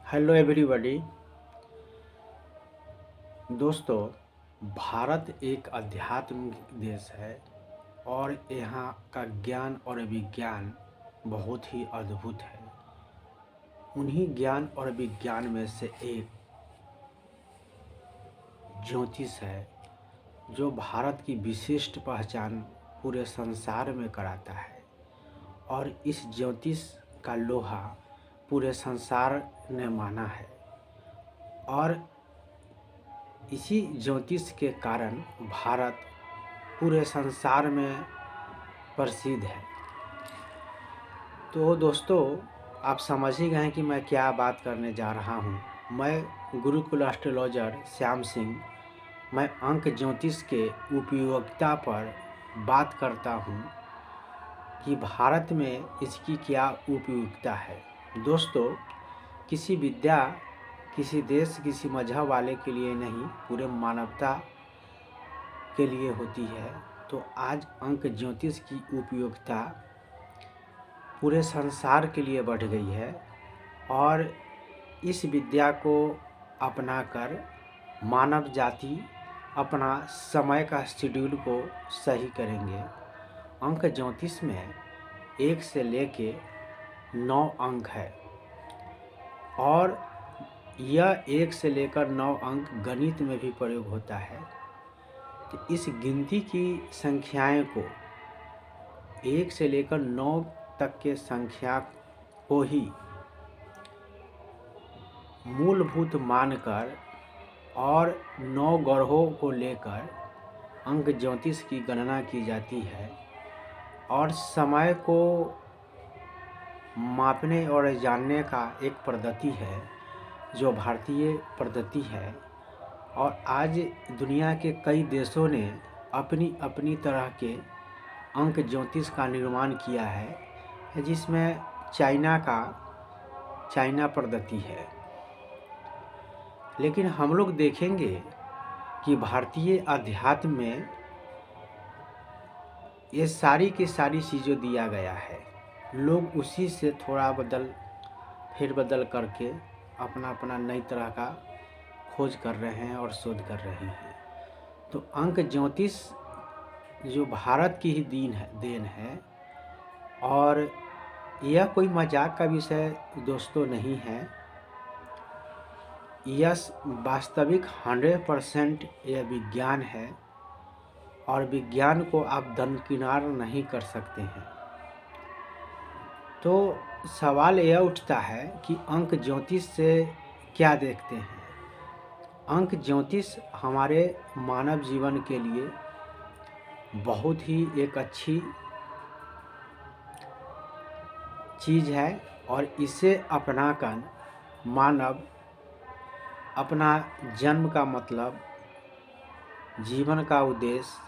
Hello everybody. दोस्तों, भारत एक आध्यात्मिक देश है और यहाँ का ज्ञान और विज्ञान बहुत ही अद्भुत है। उन्हीं ज्ञान और विज्ञान में से एक ज्योतिष है जो भारत की विशिष्ट पहचान पूरे संसार में कराता है। और इस ज्योतिष का लोहा पूरे संसार ने माना है और इसी ज्योतिष के कारण भारत पूरे संसार में प्रसिद्ध है। तो दोस्तों, आप समझ ही गए हैं कि मैं क्या बात करने जा रहा हूँ। मैं गुरुकुल एस्ट्रोलॉजर श्याम सिंह। मैं अंक ज्योतिष के उपयोगिता पर बात करता हूँ कि भारत में इसकी क्या उपयोगिता है। दोस्तों, किसी विद्या किसी देश किसी मजहब वाले के लिए नहीं, पूरे मानवता के लिए होती है। तो आज अंक ज्योतिष की उपयोगिता पूरे संसार के लिए बढ़ गई है और इस विद्या को अपनाकर मानव जाति अपना समय का शेड्यूल को सही करेंगे। अंक ज्योतिष में 1 से लेके 9 अंक है और यह 1 से लेकर 9 अंक गणित में भी प्रयोग होता है। तो इस गिनती की संख्याएं को 1 से लेकर 9 तक के संख्या को ही मूलभूत मानकर और 9 ग्रहों को लेकर अंक ज्योतिष की गणना की जाती है और समय को मापने और जानने का एक पद्धति है जो भारतीय पद्धति है। और आज दुनिया के कई देशों ने अपनी अपनी तरह के अंक ज्योतिष का निर्माण किया है, जिसमें चाइना पद्धति है। लेकिन हम लोग देखेंगे कि भारतीय अध्यात्म में ये सारी की सारी चीज़ें दिया गया है। लोग उसी से थोड़ा फेरबदल करके अपना अपना नई तरह का खोज कर रहे हैं और शोध कर रहे हैं। तो अंक ज्योतिष जो भारत की ही देन है और यह कोई मजाक का विषय दोस्तों नहीं है। यह वास्तविक 100% यह विज्ञान है और विज्ञान को आप दरकिनार नहीं कर सकते हैं। तो सवाल यह उठता है कि अंक ज्योतिष से क्या देखते हैं। अंक ज्योतिष हमारे मानव जीवन के लिए बहुत ही एक अच्छी चीज़ है और इसे अपनाकर मानव अपना जन्म का मतलब, जीवन का उद्देश्य,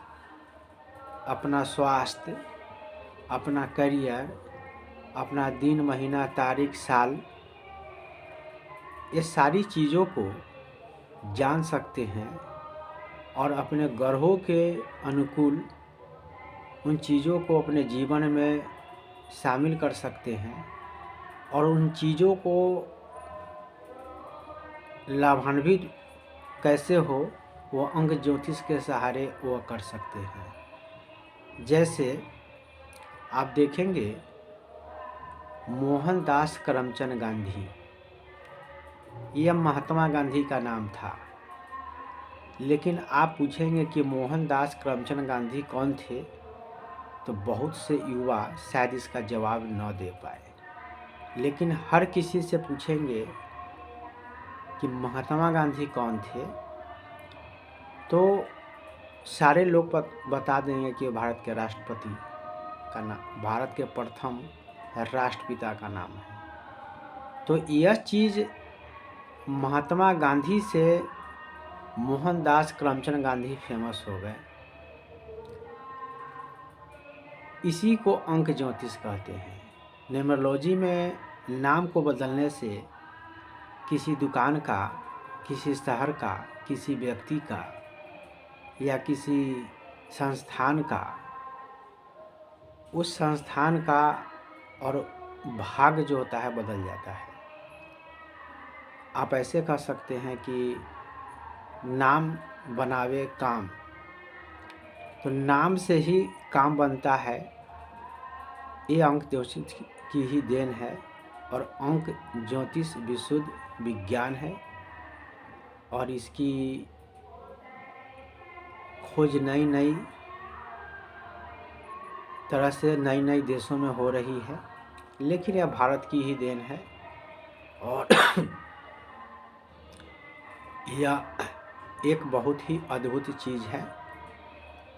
अपना स्वास्थ्य, अपना करियर, अपना दिन महीना तारीख साल, ये सारी चीज़ों को जान सकते हैं और अपने ग्रहों के अनुकूल उन चीज़ों को अपने जीवन में शामिल कर सकते हैं और उन चीज़ों को लाभान्वित कैसे हो वो अंक ज्योतिष के सहारे वो कर सकते हैं। जैसे आप देखेंगे मोहनदास करमचंद गांधी, यह महात्मा गांधी का नाम था। लेकिन आप पूछेंगे कि मोहनदास करमचंद गांधी कौन थे, तो बहुत से युवा शायद इसका जवाब न दे पाए। लेकिन हर किसी से पूछेंगे कि महात्मा गांधी कौन थे, तो सारे लोग बता देंगे कि भारत के राष्ट्रपति का नाम, भारत के प्रथम राष्ट्रपिता का नाम है। तो यह चीज़ महात्मा गांधी से मोहनदास करमचंद गांधी फेमस हो गए। इसी को अंक ज्योतिष कहते हैं। न्यूमरोलॉजी में नाम को बदलने से किसी दुकान का, किसी शहर का, किसी व्यक्ति का या किसी संस्थान का, उस संस्थान का और भाग जो होता है बदल जाता है। आप ऐसे कह सकते हैं कि नाम बनावे काम। तो नाम से ही काम बनता है, ये अंक ज्योतिष की ही देन है। और अंक ज्योतिष विशुद्ध विज्ञान है और इसकी खोज नई नई तरह से नई नई देशों में हो रही है, लेकिन यह भारत की ही देन है। और यह एक बहुत ही अद्भुत चीज़ है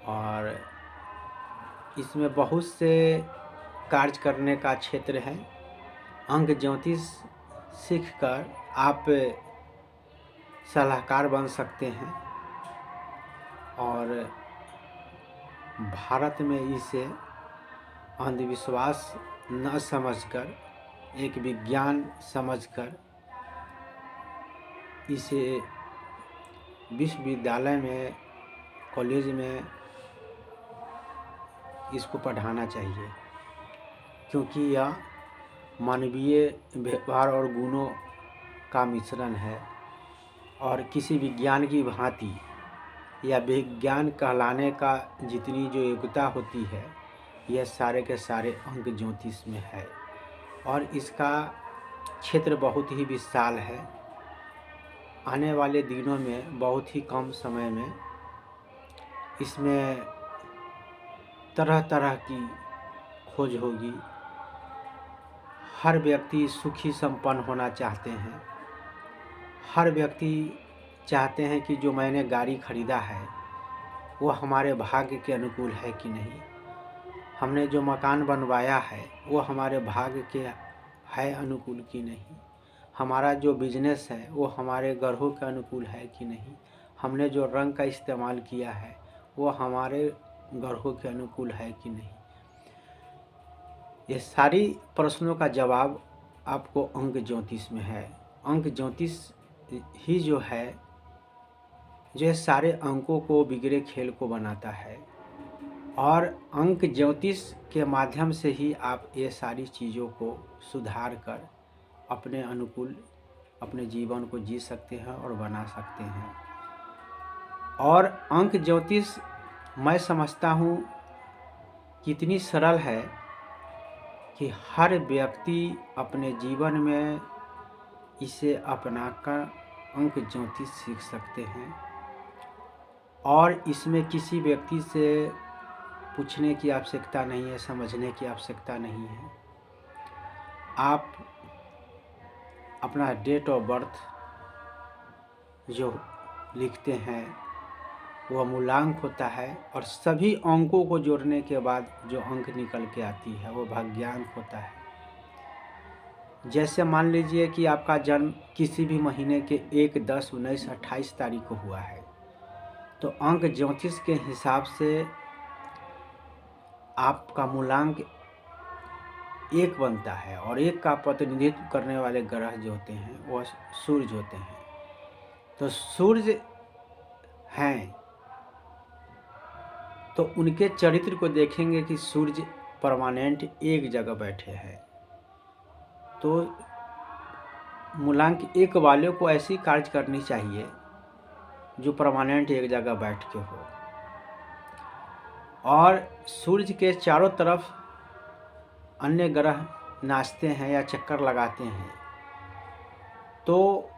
और इसमें बहुत से कार्य करने का क्षेत्र है। अंक ज्योतिष सीखकर आप सलाहकार बन सकते हैं और भारत में इसे अंधविश्वास न समझकर, एक विज्ञान समझकर इसे विश्वविद्यालय में, कॉलेज में इसको पढ़ाना चाहिए, क्योंकि यह मानवीय व्यवहार और गुणों का मिश्रण है। और किसी विज्ञान की भांति या विज्ञान कहलाने का जितनी जो योग्यता होती है, यह सारे के सारे अंक ज्योतिष में है और इसका क्षेत्र बहुत ही विशाल है। आने वाले दिनों में बहुत ही कम समय में इसमें तरह तरह की खोज होगी। हर व्यक्ति सुखी संपन्न होना चाहते हैं। हर व्यक्ति चाहते हैं कि जो मैंने गाड़ी खरीदा है वो हमारे भाग्य के अनुकूल है कि नहीं, हमने जो मकान बनवाया है वो हमारे भाग्य के है अनुकूल कि नहीं, हमारा जो बिजनेस है वो हमारे ग्रहों के अनुकूल है कि नहीं, हमने जो रंग का इस्तेमाल किया है वो हमारे ग्रहों के अनुकूल है कि नहीं। ये सारी प्रश्नों का जवाब आपको अंक ज्योतिष में है। अंक ज्योतिष ही जो है, जो सारे अंकों को, बिगड़े खेल को बनाता है और अंक ज्योतिष के माध्यम से ही आप ये सारी चीज़ों को सुधार कर अपने अनुकूल अपने जीवन को जी सकते हैं और बना सकते हैं। और अंक ज्योतिष मैं समझता हूँ कितनी सरल है कि हर व्यक्ति अपने जीवन में इसे अपनाकर अंक ज्योतिष सीख सकते हैं और इसमें किसी व्यक्ति से पूछने की आवश्यकता नहीं है, समझने की आवश्यकता नहीं है। आप अपना डेट ऑफ बर्थ जो लिखते हैं वह मूलांक होता है और सभी अंकों को जोड़ने के बाद जो अंक निकल के आती है वो भाग्यांक होता है। जैसे मान लीजिए कि आपका जन्म किसी भी महीने के 1, 10, 19, 28 तारीख को हुआ है, तो अंक ज्योतिष के हिसाब से आपका मूलांक 1 बनता है और 1 का प्रतिनिधित्व करने वाले ग्रह जो होते हैं वह सूर्य होते हैं। तो सूर्य हैं तो उनके चरित्र को देखेंगे कि सूर्य परमानेंट एक जगह बैठे हैं, तो मूलांक 1 वाले को ऐसी कार्य करनी चाहिए जो परमानेंट एक जगह बैठ के हो। और सूर्य के चारों तरफ अन्य ग्रह नाचते हैं या चक्कर लगाते हैं, तो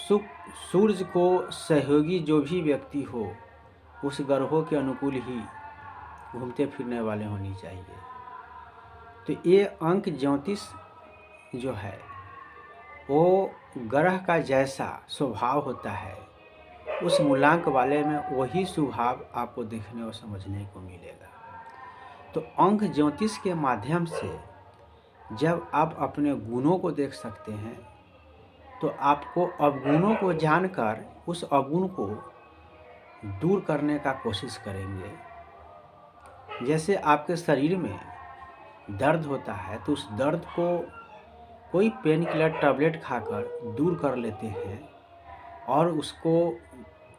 सूर्य को सहयोगी जो भी व्यक्ति हो उस ग्रहों के अनुकूल ही घूमते फिरने वाले होनी चाहिए। तो ये अंक ज्योतिष जो है वो ग्रह का जैसा स्वभाव होता है, उस मूलांक वाले में वही स्वभाव आपको देखने और समझने को मिलेगा। तो अंक ज्योतिष के माध्यम से जब आप अपने गुणों को देख सकते हैं, तो आपको अवगुणों को जानकर उस अवगुण को दूर करने का कोशिश करेंगे। जैसे आपके शरीर में दर्द होता है तो उस दर्द को कोई पेन किलर टैबलेट खाकर दूर कर लेते हैं और उसको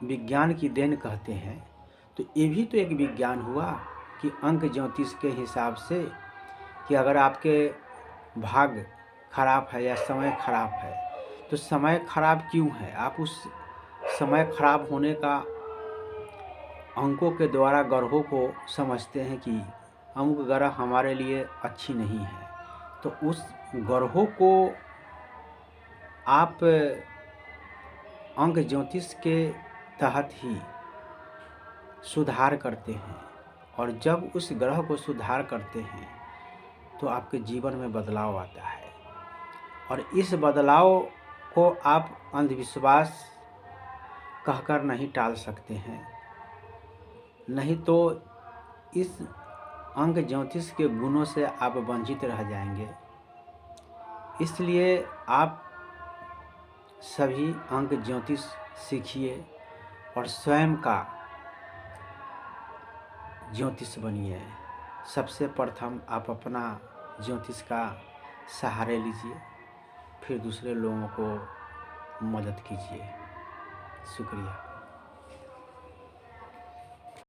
विज्ञान की देन कहते हैं। तो ये भी तो एक विज्ञान हुआ कि अंक ज्योतिष के हिसाब से कि अगर आपके भाग्य खराब है या समय खराब है, तो समय खराब क्यों है? आप उस समय खराब होने का अंकों के द्वारा ग्रहों को समझते हैं कि अमुक ग्रह हमारे लिए अच्छी नहीं है, तो उस ग्रहों को आप अंक ज्योतिष के तहत ही सुधार करते हैं। और जब उस ग्रह को सुधार करते हैं तो आपके जीवन में बदलाव आता है, और इस बदलाव को आप अंधविश्वास कहकर नहीं टाल सकते हैं, नहीं तो इस अंक ज्योतिष के गुणों से आप वंचित रह जाएंगे। इसलिए आप सभी अंक ज्योतिष सीखिए और स्वयं का ज्योतिष बनिए। सबसे प्रथम आप अपना ज्योतिष का सहारे लीजिए, फिर दूसरे लोगों को मदद कीजिए। शुक्रिया।